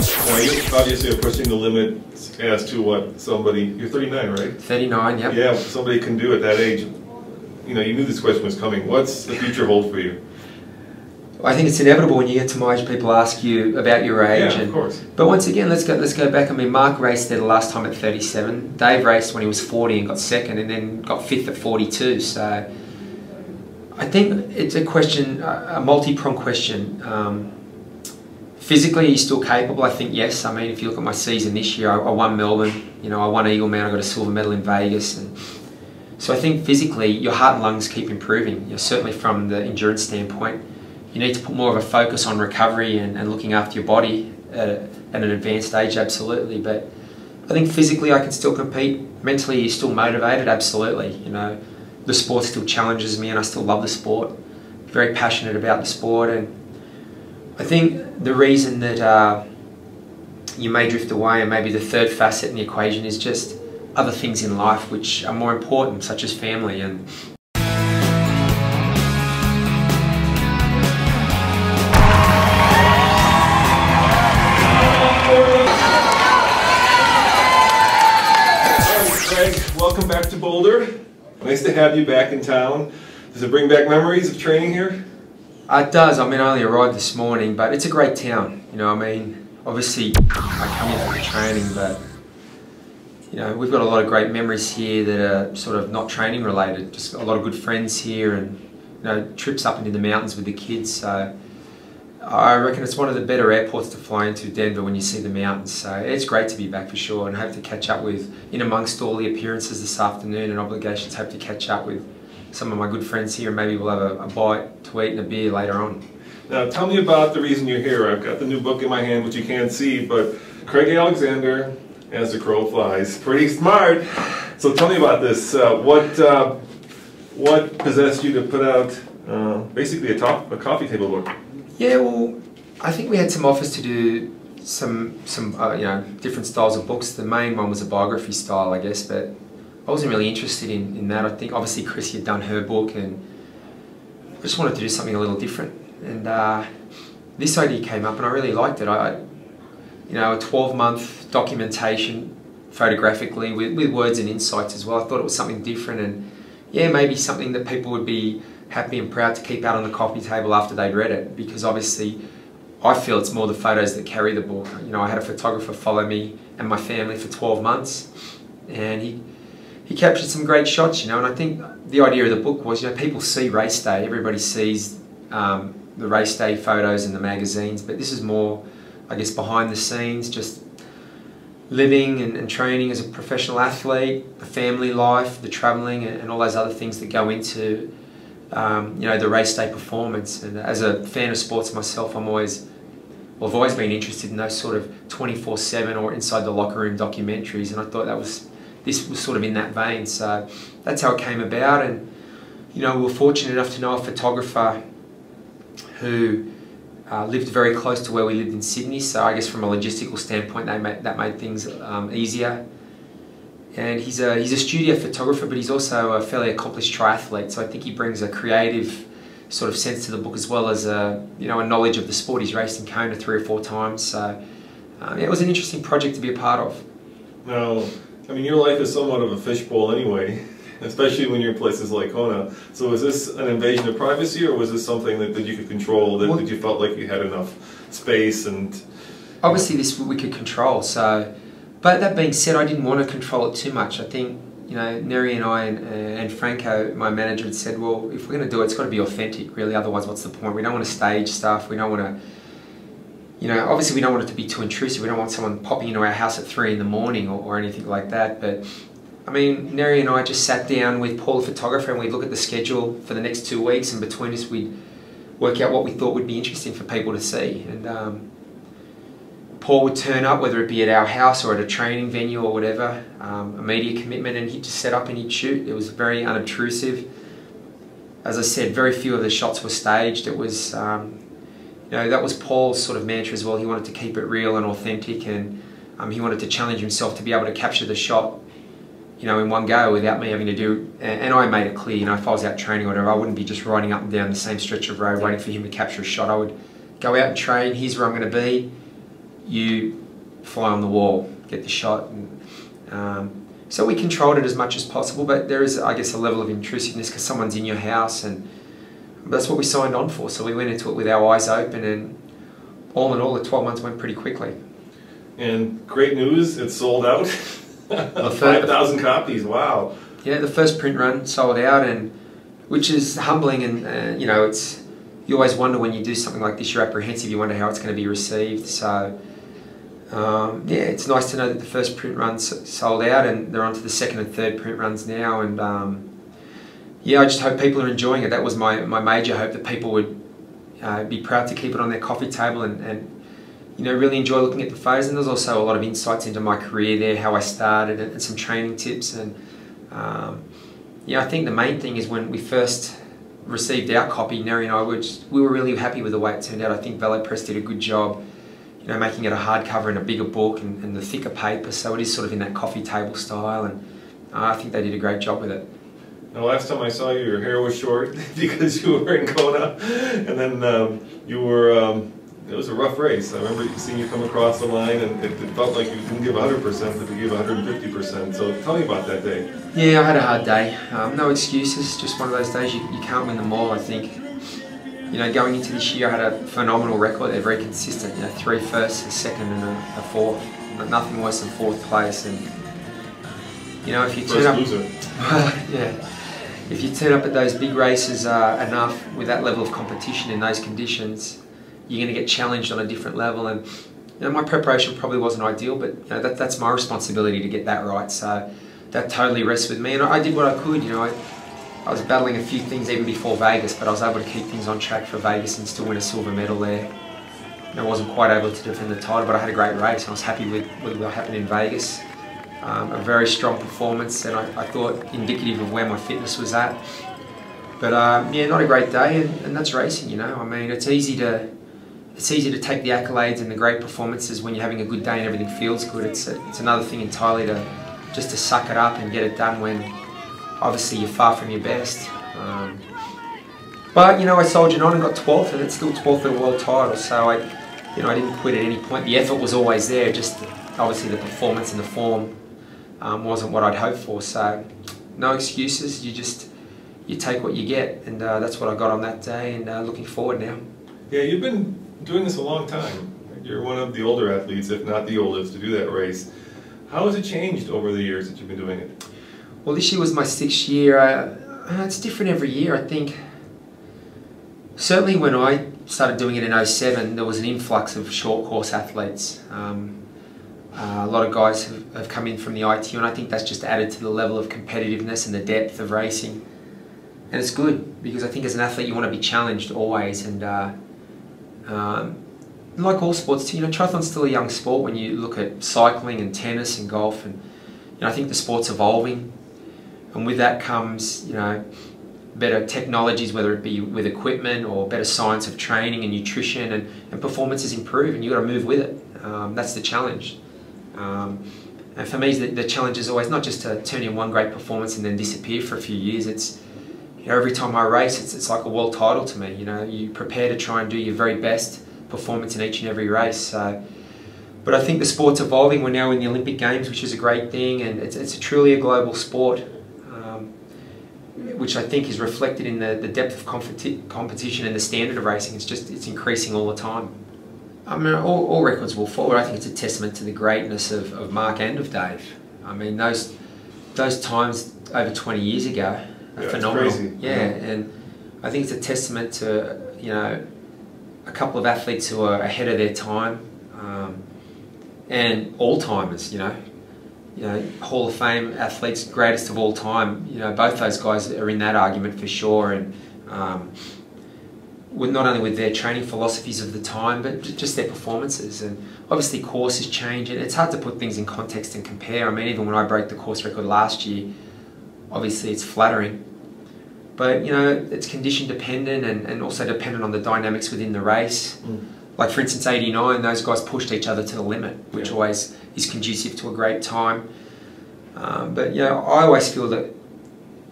Well, obviously you're pushing the limit as to what somebody, you're 39, right? 39, yep. Yeah, somebody can do at that age. You know, you knew this question was coming. What's the future hold for you? I think it's inevitable when you get to my age, people ask you about your age. Yeah, of course. But once again, let's go back. I mean, Mark raced there the last time at 37. Dave raced when he was 40 and got second, and then got fifth at 42. So I think it's a question, a multi-pronged question. Physically, he's still capable. I think yes. I mean, if you look at my season this year, I won Melbourne. You know, I won Eagleman. I got a silver medal in Vegas. And so I think physically, your heart and lungs keep improving. You know, certainly from the endurance standpoint. You need to put more of a focus on recovery and looking after your body at an advanced age, absolutely. But I think physically I can still compete. Mentally, you're still motivated, absolutely. You know, the sport still challenges me and I still love the sport. Very passionate about the sport, and I think the reason that you may drift away and maybe the third facet in the equation is just other things in life which are more important, such as family. And welcome back to Boulder. Nice to have you back in town. Does it bring back memories of training here? It does. I mean, I only arrived this morning, but it's a great town. You know, I mean, obviously I come here for the training, but you know, we've got a lot of great memories here that are sort of not training related. Just a lot of good friends here, and you know, trips up into the mountains with the kids. So I reckon it's one of the better airports to fly into, Denver, when you see the mountains. So it's great to be back for sure, and hope to catch up with, in amongst all the appearances this afternoon and obligations, hope to catch up with some of my good friends here, and maybe we'll have a bite to eat and a beer later on. Now tell me about the reason you're here. I've got the new book in my hand, which you can't see, but Craig Alexander, As the Crow Flies. Pretty smart. So tell me about this. What possessed you to put out basically a coffee table book? Yeah, well, I think we had some offers to do some you know, different styles of books. The main one was a biography style, I guess, but I wasn't really interested in that. I think obviously Chrissy had done her book, and I just wanted to do something a little different. And this idea came up, and I really liked it. You know, a 12-month documentation photographically with words and insights as well. I thought it was something different, and yeah, maybe something that people would be happy and proud to keep out on the coffee table after they'd read it, because obviously I feel it's more the photos that carry the book. You know, I had a photographer follow me and my family for 12 months, and he captured some great shots, you know, and I think the idea of the book was, you know, people see race day, everybody sees the race day photos in the magazines, but this is more, I guess, behind the scenes, just living and training as a professional athlete, the family life, the travelling, and all those other things that go into you know, the race day performance. And as a fan of sports myself, I've always been interested in those sort of 24/7 or inside the locker room documentaries, and I thought this was sort of in that vein. So that's how it came about. And you know, we were fortunate enough to know a photographer who lived very close to where we lived in Sydney, so I guess from a logistical standpoint that made things easier. And he's a studio photographer, but he's also a fairly accomplished triathlete, so I think he brings a creative sort of sense to the book, as well as you know, a knowledge of the sport. He's raced in Kona 3 or 4 times, so yeah, it was an interesting project to be a part of. Now, I mean, your life is somewhat of a fishbowl anyway, especially when you're in places like Kona. So was this an invasion of privacy, or was this something that you could control, that you felt like you had enough space? And obviously this we could control, so. But that being said, I didn't want to control it too much. I think, you know, Neri and I and Franco, my manager, had said, well, if we're going to do it, it's got to be authentic, really. Otherwise, what's the point? We don't want to stage stuff. We don't want to, you know, obviously we don't want it to be too intrusive. We don't want someone popping into our house at 3 in the morning or anything like that. But, I mean, Neri and I just sat down with Paul, the photographer, and we'd look at the schedule for the next 2 weeks, and between us we'd work out what we thought would be interesting for people to see. And Paul would turn up, whether it be at our house or at a training venue or whatever, a media commitment, and he'd just set up and he'd shoot. It was very unobtrusive. As I said, very few of the shots were staged. It was, you know, that was Paul's sort of mantra as well. He wanted to keep it real and authentic, and he wanted to challenge himself to be able to capture the shot, you know, in one go without me having to do, and I made it clear, you know, if I was out training or whatever, I wouldn't be just riding up and down the same stretch of road waiting for him to capture a shot. I would go out and train, here's where I'm going to be, you fly on the wall, get the shot. So we controlled it as much as possible, but there is, I guess, a level of intrusiveness because someone's in your house, and that's what we signed on for. So we went into it with our eyes open, and all in all, the 12 months went pretty quickly. And great news, it sold out. 5,000 copies, wow. Yeah, the first print run sold out, and which is humbling, and you know, you always wonder when you do something like this, you're apprehensive, you wonder how it's going to be received. So yeah, it's nice to know that the first print run sold out, and they're on to the second and third print runs now, and yeah, I just hope people are enjoying it. That was my major hope, that people would be proud to keep it on their coffee table and you know, really enjoy looking at the photos. And there's also a lot of insights into my career there, how I started, and some training tips. And yeah, I think the main thing is when we first received our copy, Neri and I we were really happy with the way it turned out. I think Velo Press did a good job, you know, making it a hardcover and a bigger book and the thicker paper, so it is sort of in that coffee table style, and I think they did a great job with it. Now, last time I saw you, your hair was short because you were in Kona, and then you were, it was a rough race. I remember seeing you come across the line, and it felt like you didn't give 100%, but you gave 150%. So tell me about that day. Yeah, I had a hard day. No excuses, just one of those days you can't win them all, I think. You know, going into this year, I had a phenomenal record. They're very consistent. You know, 3 firsts, a second, and a fourth. Nothing worse than 4th place. And you know, if you turn up, yeah, if you turn up at those big races enough with that level of competition in those conditions, you're going to get challenged on a different level. And you know, my preparation probably wasn't ideal, but you know, that's my responsibility to get that right. So that totally rests with me, and I did what I could. You know, I was battling a few things even before Vegas, but I was able to keep things on track for Vegas and still win a silver medal there. And I wasn't quite able to defend the title, but I had a great race, and I was happy with what happened in Vegas. A very strong performance, and I thought indicative of where my fitness was at. But yeah, not a great day, and that's racing. You know, I mean, it's easy to take the accolades and the great performances when you're having a good day and everything feels good. It's another thing entirely to just to suck it up and get it done when obviously you're far from your best. But you know, I soldiered on and got 12th, and it's still 12th at a world title. So I didn't quit at any point. The effort was always there. Just obviously the performance and the form wasn't what I'd hoped for. So no excuses. You take what you get, and that's what I got on that day. And looking forward now. Yeah, you've been doing this a long time. You're one of the older athletes, if not the oldest, to do that race. How has it changed over the years that you've been doing it? Well, this year was my 6th year. It's different every year. I think certainly when I started doing it in 2007, there was an influx of short course athletes. A lot of guys have come in from the ITU, and I think that's just added to the level of competitiveness and the depth of racing. And it's good, because I think as an athlete you want to be challenged always, and like all sports too, you know, triathlon's still a young sport when you look at cycling and tennis and golf, and you know, I think the sport's evolving, and with that comes, you know, better technologies, whether it be with equipment or better science of training and nutrition, and performances improve, and you've got to move with it. That's the challenge. And for me, the challenge is always not just to turn in one great performance and then disappear for a few years. It's, you know, every time I race, it's like a world title to me. You know, you prepare to try and do your very best performance in each and every race. So, but I think the sport's evolving. We're now in the Olympic Games, which is a great thing, and it's truly a global sport, which I think is reflected in the depth of competition and the standard of racing. It's increasing all the time. I mean, all records will fall. I think it's a testament to the greatness of Mark and of Dave. I mean, those times over 20 years ago are phenomenal. It's crazy. Yeah, and I think it's a testament to, you know, a couple of athletes who are ahead of their time, and all-timers, you know, Hall of Fame athletes, greatest of all time. You know, both those guys are in that argument for sure, and not only with their training philosophies of the time, but just their performances. And obviously courses change, and it's hard to put things in context and compare. I mean, even when I broke the course record last year, obviously it's flattering, but you know, it's condition dependent, and also dependent on the dynamics within the race. Like for instance, 89, those guys pushed each other to the limit, which always is conducive to a great time. But you know, I always feel that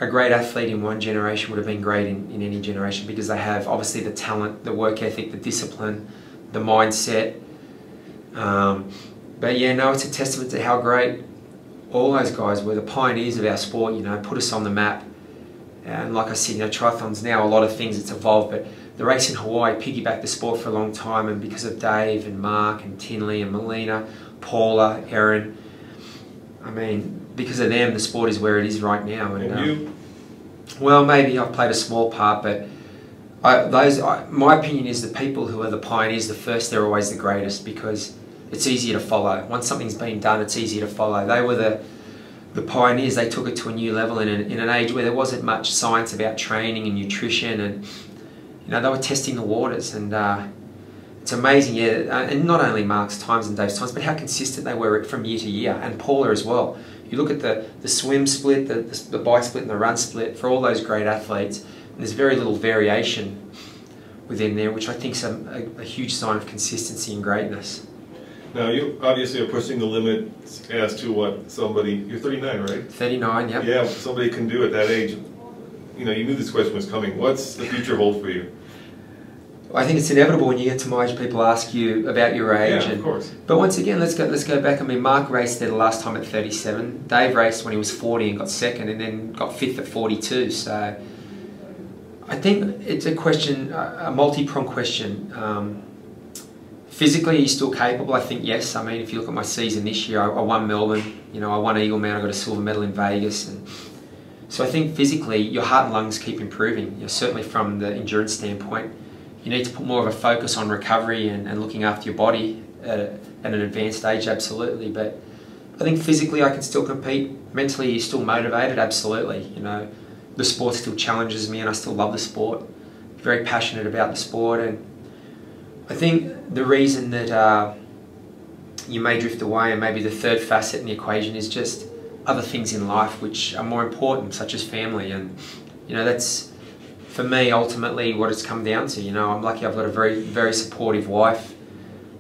a great athlete in one generation would have been great in any generation, because they have obviously the talent, the work ethic, the discipline, the mindset, But yeah, no, it's a testament to how great all those guys were, the pioneers of our sport, you know, put us on the map. And like I said, you know, triathlon's now a lot of things, it's evolved, but the race in Hawaii piggybacked the sport for a long time, and because of Dave and Mark and Tinley and Melina, Paula, Erin, I mean, because of them, the sport is where it is right now. And you? Well, maybe I've played a small part, but my opinion is the people who are the pioneers, the first, they're always the greatest, because it's easier to follow. Once something's been done, it's easier to follow. They were the pioneers. They took it to a new level in an age where there wasn't much science about training and nutrition, and you know, they were testing the waters. And it's amazing, yeah. And not only Mark's times and Dave's times, but how consistent they were from year to year, and Paula as well. You look at the swim split, the bike split and the run split for all those great athletes, and there's very little variation within there, which I think is a huge sign of consistency and greatness. Now, you obviously are pushing the limit as to what somebody, you're 39, right? 39, yep. Yeah, somebody can do at that age. You know, you knew this question was coming. What's the future hold for you? I think it's inevitable when you get to my age, people ask you about your age. Yeah, of course. But once again, let's go back. I mean, Mark raced there the last time at 37. Dave raced when he was 40 and got second, and then got fifth at 42. So I think it's a question, a multi-pronged question. Physically, are you still capable? I think yes. I mean, if you look at my season this year, I won Melbourne. You know, I won Eagleman. I got a silver medal in Vegas, and so I think physically, your heart and lungs keep improving. You know, certainly from the endurance standpoint. You need to put more of a focus on recovery and looking after your body at an advanced age, absolutely. But I think physically I can still compete. Mentally, you're still motivated, absolutely. You know, the sport still challenges me, and I still love the sport. Very passionate about the sport, and I think the reason that you may drift away, and maybe the third facet in the equation, is just other things in life which are more important, such as family, and you know, that's, for me, ultimately what it's come down to. You know, I'm lucky I've got a very, very supportive wife,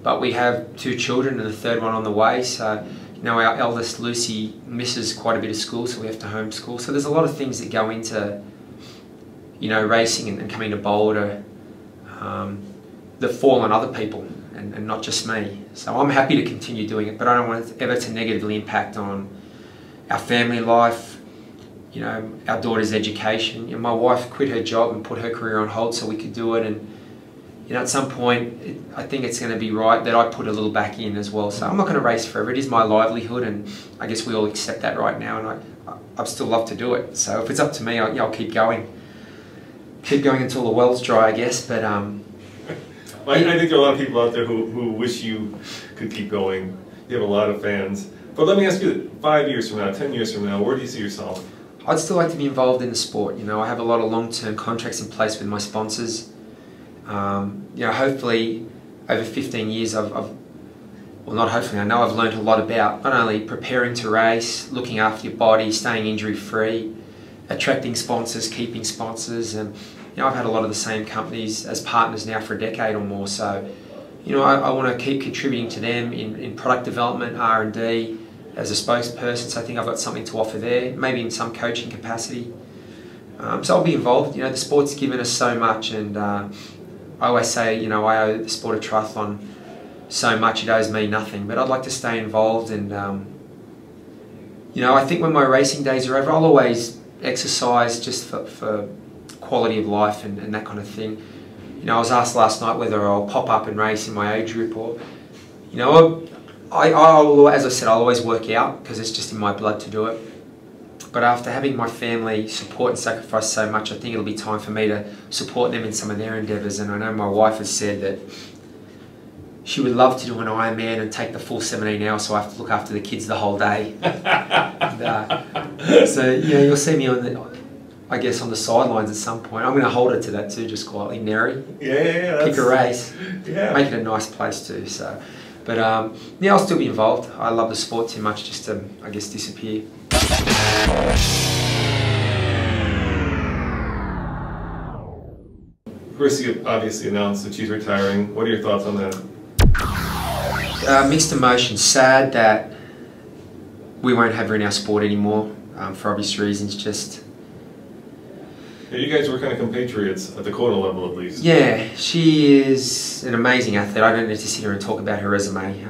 but we have 2 children and a third one on the way. So, you know, our eldest Lucy misses quite a bit of school, so we have to homeschool. So there's a lot of things that go into, you know, racing and coming to Boulder that fall on other people and not just me. So I'm happy to continue doing it, but I don't want it ever to negatively impact on our family life, you know, our daughter's education. You know, my wife quit her job and put her career on hold so we could do it, and you know, at some point I think it's going to be right that I put a little back in as well. So I'm not going to race forever. It is my livelihood, and I guess we all accept that right now, and I'd still love to do it. So if it's up to me, I'll keep going until the well's dry, I guess. But I think there are a lot of people out there who wish you could keep going. You have a lot of fans. But let me ask you, 5 years from now, 10 years from now, where do you see yourself? I'd still like to be involved in the sport. You know, I have a lot of long-term contracts in place with my sponsors. You know, hopefully over 15 years well, not hopefully, I know I've learned a lot about not only preparing to race, looking after your body, staying injury-free, attracting sponsors, keeping sponsors, and you know, I've had a lot of the same companies as partners now for a decade or more. So, you know, I want to keep contributing to them in product development, R&D, as a spokesperson, so I think I've got something to offer there, maybe in some coaching capacity. So I'll be involved. You know, the sport's given us so much, and I always say, you know, I owe the sport of triathlon so much, it owes me nothing, but I'd like to stay involved. And you know, I think when my racing days are over, I'll always exercise just for quality of life and that kind of thing. You know, I was asked last night whether I'll pop up and race in my age group, or, you know, I'll, as I said, I'll always work out because it's just in my blood to do it. But after having my family support and sacrifice so much, I think it'll be time for me to support them in some of their endeavours. And I know my wife has said that she would love to do an Ironman and take the full 17 hours, so I have to look after the kids the whole day. So, you know, you'll see me on the sidelines at some point. I'm going to hold her to that too, just quietly. Neri, pick a race, make it a nice place too. So. But yeah, I'll still be involved. I love the sport too much just to, I guess, disappear. Chrissy obviously announced that she's retiring. What are your thoughts on that? Mixed emotions. Sad that we won't have her in our sport anymore for obvious reasons. Just You guys were kind of compatriots at the Kona level, at least. Yeah, she is an amazing athlete. I don't need to sit here and talk about her resume.